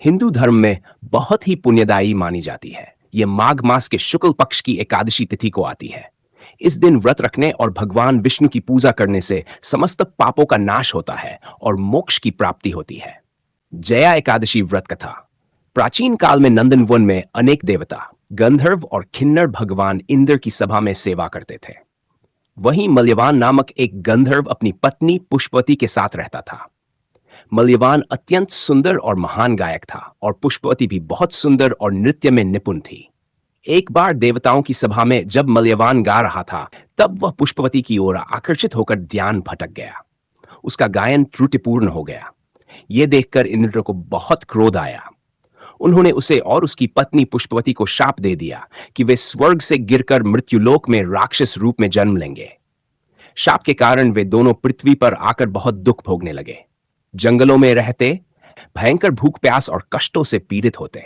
हिंदू धर्म में बहुत ही पुण्यदायी मानी जाती है। ये माघ मास के शुक्ल पक्ष की एकादशी तिथि को आती है। इस दिन व्रत रखने और भगवान विष्णु की पूजा करने से समस्त पापों का नाश होता है और मोक्ष की प्राप्ति होती है। जया एकादशी व्रत कथा। प्राचीन काल में नंदनवन में अनेक देवता, गंधर्व और किन्नर भगवान इंद्र की सभा में सेवा करते थे। वहीं मल्यवान नामक एक गंधर्व अपनी पत्नी पुष्पवती के साथ रहता था। मल्यवान अत्यंत सुंदर और महान गायक था और पुष्पवती भी बहुत सुंदर और नृत्य में निपुण थी। एक बार देवताओं की सभा में जब मल्यवान गा रहा था, तब वह पुष्पवती की ओर आकर्षित होकर ध्यान भटक गया। उसका गायन त्रुटिपूर्ण हो गया। यह देखकर इंद्र को बहुत क्रोध आया। उन्होंने उसे और उसकी पत्नी पुष्पवती को शाप दे दिया कि वे स्वर्ग से गिरकर मृत्युलोक में राक्षस रूप में जन्म लेंगे। शाप के कारण वे दोनों पृथ्वी पर आकर बहुत दुख भोगने लगे। जंगलों में रहते, भयंकर भूख प्यास और कष्टों से पीड़ित होते।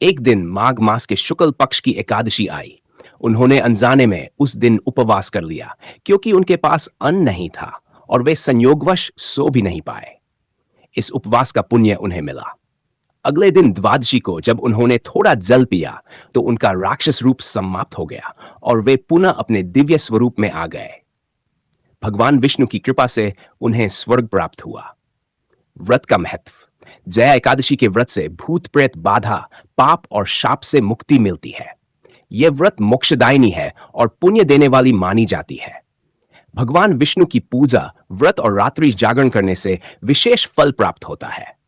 एक दिन माघ मास के शुक्ल पक्ष की एकादशी आई। उन्होंने अनजाने में उस दिन उपवास कर लिया, क्योंकि उनके पास अन्न नहीं था और वे संयोगवश सो भी नहीं पाए। इस उपवास का पुण्य उन्हें मिला। अगले दिन द्वादशी को जब उन्होंने थोड़ा जल पिया, तो उनका राक्षस रूप समाप्त हो गया और वे पुनः अपने दिव्य स्वरूप में आ गए। भगवान विष्णु की कृपा से उन्हें स्वर्ग प्राप्त हुआ। व्रत का महत्व। जया एकादशी के व्रत से भूत प्रेत बाधा, पाप और शाप से मुक्ति मिलती है। यह व्रत मोक्षदायिनी है और पुण्य देने वाली मानी जाती है। भगवान विष्णु की पूजा, व्रत और रात्रि जागरण करने से विशेष फल प्राप्त होता है।